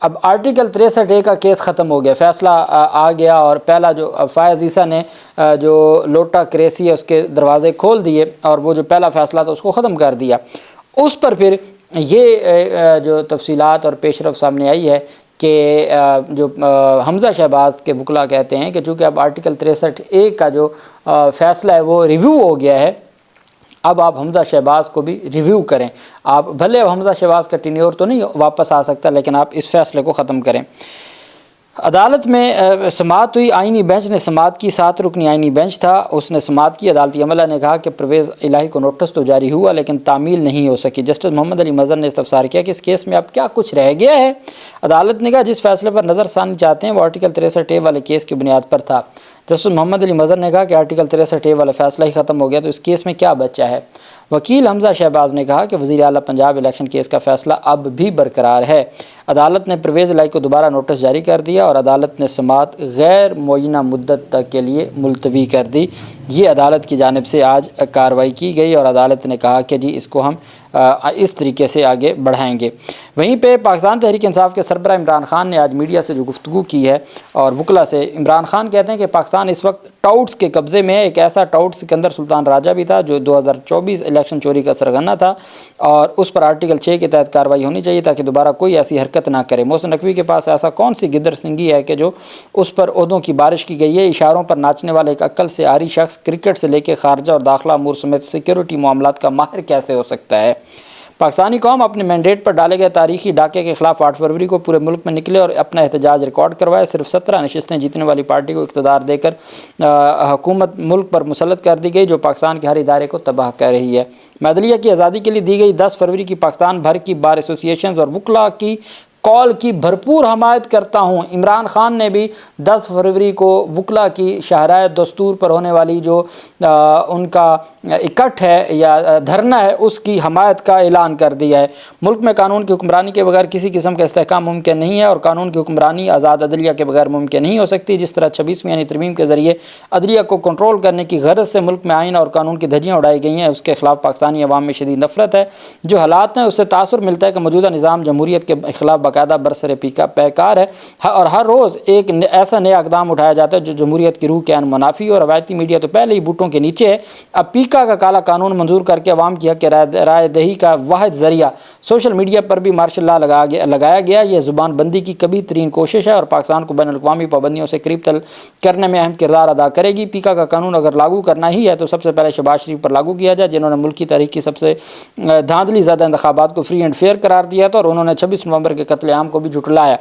اب article 63A کا case ختم ہو گیا، فیصلہ آ گیا، اور پہلا جو فائز عیسیٰ نے جو لوٹا کریسی ہے اس کے دروازے کھول دیے اور وہ جو پہلا فیصلہ تھا اس کو ختم کر دیا۔ اس پر پھر یہ جو تفصیلات اور پیش رفت سامنے آئی ہے کہ جو حمزہ شہباز کے وکلاء کہتے ہیں کہ چونکہ اب آرٹیکل 63A کا جو فیصلہ ہے وہ ریویو ہو گیا ہے، اب آپ حمزہ شہباز کو بھی ریویو کریں۔ آپ بھلے اب حمزہ شہباز کا ٹینیور تو نہیں واپس آ سکتا، لیکن آپ اس فیصلے کو ختم کریں۔ عدالت میں سماعت ہوئی، آئینی بینچ نے سماعت کی، 7 رکنی آئینی بینچ تھا، اس نے سماعت کی۔ عدالتی عملہ نے کہا کہ پرویز الہی کو نوٹس تو جاری ہوا لیکن تعمیل نہیں ہو سکی۔ جسٹس محمد علی مظہر نے استفسار کیا کہ اس کیس میں اب کیا کچھ رہ گیا ہے۔ عدالت نے کہا جس فیصلے پر نظر ثانی چاہتے ہیں وہ آرٹیکل 63A والے کیس کی بنیاد پر تھا۔ جسٹس محمد علی مظہر نے کہا کہ آرٹیکل 63A والا فیصلہ ہی ختم ہو گیا تو اس کیس میں کیا بچا ہے۔ وکیل حمزہ شہباز نے کہا کہ وزیر اعلیٰ پنجاب الیکشن کیس کا فیصلہ اب بھی برقرار ہے۔ عدالت نے پرویز الہی کو دوبارہ نوٹس جاری کر دیا اور عدالت نے سماعت غیر معینہ مدت تک کے لیے ملتوی کر دی۔ یہ عدالت کی جانب سے آج کارروائی کی گئی اور عدالت نے کہا کہ جی اس کو ہم اس طریقے سے آگے بڑھائیں گے۔ وہیں پہ پاکستان تحریک انصاف کے سربراہ عمران خان نے آج میڈیا سے جو گفتگو کی ہے اور وکلاء سے، عمران خان کہتے ہیں کہ پاکستان اس وقت ٹاؤٹس کے قبضے میں ہے۔ ایک ایسا ٹاؤٹ سکندر سلطان راجہ بھی تھا جو 2024 الیکشن چوری کا سرغنہ تھا اور اس پر آرٹیکل 6 کے تحت کارروائی ہونی چاہیے تاکہ دوبارہ کوئی ایسی حرکت نہ کرے۔ محسن نقوی کے پاس ایسا کون سی گدر سنگھی ہے کہ جو اس پر عہدوں کی بارش کی گئی ہے؟ اشاروں پر ناچنے والے ایک عقل سے عاری شخص کرکٹ سے لے کے خارجہ اور داخلہ امور سمیت سیکیورٹی معاملات کا ماہر کیسے ہو سکتا ہے؟ پاکستانی قوم اپنے مینڈیٹ پر ڈالے گئے تاریخی ڈاکے کے خلاف 8 فروری کو پورے ملک میں نکلے اور اپنا احتجاج ریکارڈ کروائے۔ صرف 17 نشستیں جیتنے والی پارٹی کو اقتدار دے کر حکومت ملک پر مسلط کر دی گئی جو پاکستان کے ہر ادارے کو تباہ کر رہی ہے۔ عدلیہ کی آزادی کے لیے دی گئی 10 فروری کی پاکستان بھر کی بار ایسوسیشنز اور وکلاء کی کال کی بھرپور حمایت کرتا ہوں۔ عمران خان نے بھی 10 فروری کو وکلاء کی شاہراہ دستور پر ہونے والی جو ان کا اکٹھ ہے یا دھرنا ہے اس کی حمایت کا اعلان کر دیا ہے۔ ملک میں قانون کی حکمرانی کے بغیر کسی قسم کا استحکام ممکن نہیں ہے اور قانون کی حکمرانی آزاد عدلیہ کے بغیر ممکن نہیں ہو سکتی۔ جس طرح 26ویں یعنی ترمیم کے ذریعے عدلیہ کو کنٹرول کرنے کی غرض سے ملک میں آئین اور قانون کی دھجیاں اڑائی گئی ہیں، اس کے خلاف پاکستانی عوام میں شدید نفرت ہے۔ جو حالات ہیں اس سے تاثر ملتا ہے کہ موجودہ نظام جمہوریت کے خلاف باقاعدہ برسر پیکار ہے اور ہر روز ایک ایسا نیا اقدام اٹھایا جاتا ہے جو جمہوریت کی روح کے عین منافی اور روایتی میڈیا تو پہلے ہی بوٹوں کے نیچے ہے۔ اب پیکا کا کالا قانون منظور کر کے عوام کی حق رائے دہی کا واحد ذریعہ سوشل میڈیا پر بھی مارشل لا لگایا گیا۔ یہ زبان بندی کی کبھی ترین کوشش ہے اور پاکستان کو بین الاقوامی پابندیوں سے قریب تر کرنے میں اہم کردار ادا کرے گی۔ پیکا کا قانون اگر لاگو کرنا ہی ہے تو سب سے پہلے شہباز شریف پر لاگو کیا جائے جنہوں نے ملکی تاریخ کی سب سے دھاندلی زدہ انتخابات کو فری اینڈ فیئر قرار دیا تھا اور انہوں نے 26 نومبر کے قتل عام کو بھی جھٹلایا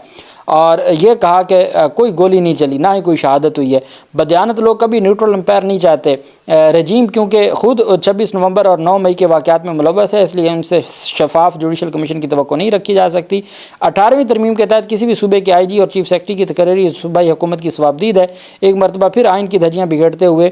اور یہ کہا کہ کوئی گولی نہیں چلی، نہ ہی کوئی شہادت ہوئی ہے۔ بدیانت لوگ کبھی نیوٹرل امپائر نہیں چاہتے۔ رجیم کیونکہ خود 26 نومبر اور 9 مئی کے واقعات میں ملوث ہے اس لیے ان سے شفاف جوڈیشل کمیشن کی توقع نہیں رکھی جا سکتی۔ 18ویں ترمیم کے تحت کسی بھی صوبے کے آئی جی اور چیف سیکرٹری کی تقرری صوبائی حکومت کی ثوابدید ہے۔ ایک مرتبہ پھر آئین کی دھجیاں بگڑتے ہوئے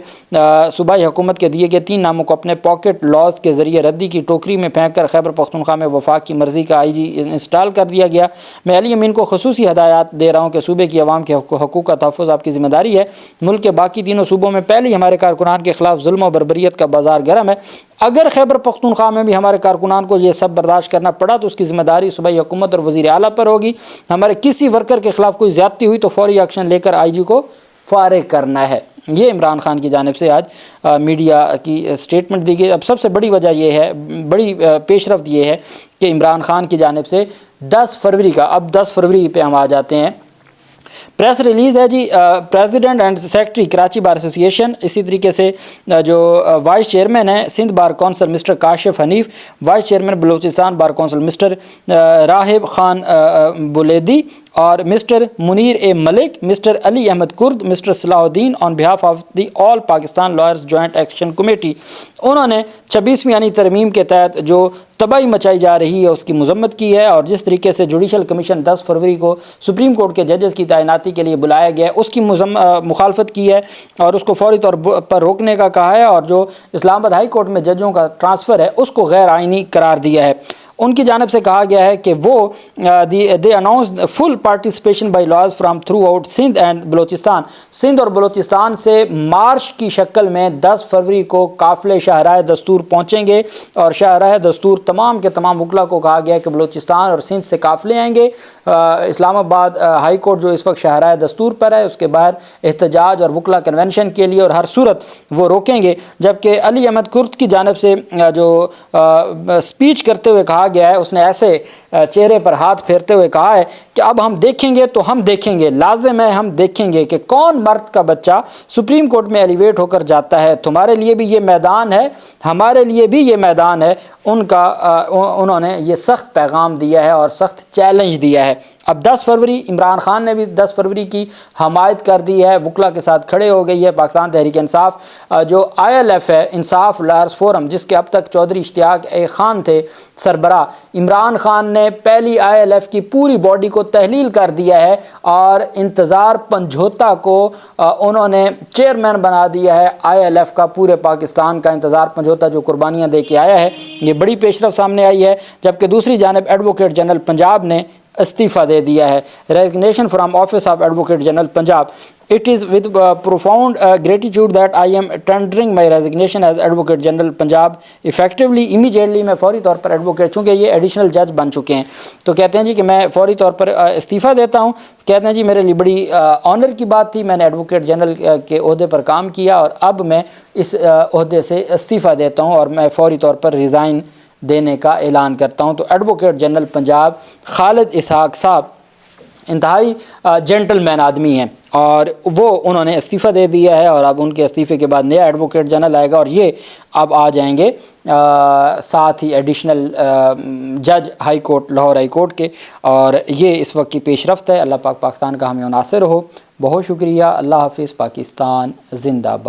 صوبائی حکومت کے دیے گئے 3 ناموں کو اپنے پاکٹ لاز کے ذریعے ردی کی ٹوکری میں پھینک کر خیبر پختونخوا میں وفاق کی مرضی کا آئی جی انسٹال کر دیا گیا۔ میں علی امین کو خصوصی ہدایات دے رہا ہوں کہ صوبے کی عوام کے حقوق کا تحفظ آپ کی ذمہ داری ہے۔ ملک کے باقی تینوں صوبوں میں پہلے ہی ہمارے کارکنان کے خلاف ظلم و بربریت کا بازار گرم ہے۔ اگر خیبر پختونخوا میں بھی ہمارے کارکنان کو یہ سب برداشت کرنا پڑا تو اس کی ذمہ داری صوبائی حکومت اور وزیر اعلیٰ پر ہوگی۔ ہمارے کسی ورکر کے خلاف کوئی زیادتی ہوئی تو فوری ایکشن لے کر آئی جی کو فارغ کرنا ہے۔ یہ عمران خان کی جانب سے آج میڈیا کی سٹیٹمنٹ دی گئی۔ اب سب سے بڑی وجہ یہ ہے، بڑی پیش رفت یہ ہے کہ عمران خان کی جانب سے 10 فروری کا، اب 10 فروری پہ ہم آ جاتے ہیں، پریس ریلیز ہے جی۔ President and secretary Karachi bar association, اسی طریقے سے جو وائس چیئرمین ہیں Sindh bar council mister Kashif Hanif, vice chairman Balochistan bar council mister Raheb Khan Bolidi اور mister Munir A Malik, mister Ali Ahmed Kurd, mister Salah Uddin on behalf of the all Pakistan lawyers joint action committee, انہوں نے 26ویں یعنی ترمیم کے تحت جو تباہی مچائی جا رہی ہے اس کی مذمت کی ہے اور جس طریقے سے جوڈیشل کمیشن 10 فروری کو سپریم کورٹ کے ججز کی تعیناتی کے لیے بلایا گیا ہے اس کی مخالفت کی ہے اور اس کو فوری طور پر روکنے کا کہا ہے اور جو اسلام آباد ہائی کورٹ میں ججوں کا ٹرانسفر ہے اس کو غیر آئینی قرار دیا ہے۔ ان کی جانب سے کہا گیا ہے کہ وہ they announced full participation by laws from throughout Sindh and Balochistan. Sindh اور بلوچستان سے مارچ کی شکل میں 10 فروری کو قافلے شاہراہ دستور پہنچیں گے، اور شاہراہ دستور تمام کے تمام وکلا کو کہا گیا کہ بلوچستان اور سندھ سے قافلے آئیں گے. اسلام آباد ہائی کورٹ جو اس وقت شاہراہ دستور پر ہے، اس کے باہر احتجاج اور وکلا کنونشن کے لیے اور ہر صورت وہ روکیں گے. جبکہ علی احمد کرد کی جانب سے جو سپیچ کرتے ہوئے کہا گیا ہے، اس نے ایسے چہرے پر ہاتھ پھیرتے ہوئے کہا ہے کہ اب ہم دیکھیں گے تو ہم دیکھیں گے، لازم ہے ہم دیکھیں گے کہ کون مرد کا بچہ سپریم کورٹ میں ایلیویٹ ہو کر جاتا ہے. تمہارے لیے بھی یہ میدان ہے، ہمارے لیے بھی یہ میدان ہے. انہوں نے یہ سخت پیغام دیا ہے اور سخت چیلنج دیا ہے. اب 10 فروری عمران خان نے بھی 10 فروری کی حمایت کر دی ہے، وکلا کے ساتھ کھڑے ہو گئی ہے. پاکستان تحریک انصاف جو ILF ہے، انصاف لائرز فورم، جس کے اب تک چودھری اشتیاق خان تھے سربراہ، عمران خان نے پہلی ILF کی پوری باڈی کو تحلیل کر دیا ہے اور انتظار پنجھوتا کو انہوں نے چیئرمین بنا دیا ہے ILF کا. پورے پاکستان کا انتظار پنجھوتا جو قربانیاں دے کے آیا ہے، یہ بڑی پیش رفت سامنے آئی ہے. جبکہ دوسری جانب ایڈوکیٹ جنرل پنجاب نے استعفیٰ دے دیا ہے. Resignation from office of advocate general Punjab. It is with profound gratitude that I am tendering my resignation as Advocate General Punjab effectively, immediately. میں فوری طور پر ایڈوکیٹ، چونکہ یہ ایڈیشنل جج بن چکے ہیں، تو کہتے ہیں جی کہ میں فوری طور پر استعفیٰ دیتا ہوں. کہتے ہیں جی میرے لیے بڑی آنر کی بات تھی، میں نے ایڈوکیٹ جنرل کے عہدے پر کام کیا اور اب میں اس عہدے سے استعفیٰ دیتا ہوں اور میں فوری طور پر ریزائن دینے کا اعلان کرتا ہوں. تو ایڈوکیٹ جنرل پنجاب خالد اسحاق صاحب انتہائی جینٹل مین آدمی ہیں اور وہ انہوں نے استعفیٰ دے دیا ہے، اور اب ان کے استعفے کے بعد نیا ایڈوکیٹ جنرل آئے گا اور یہ اب آ جائیں گے ساتھ ہی ایڈیشنل جج high court, Lahore high court کے. اور یہ اس وقت کی پیش رفت ہے. اللہ پاک پاکستان کا ہمیں ناصر ہو. بہت شکریہ. اللہ حافظ. پاکستان زندہ باد.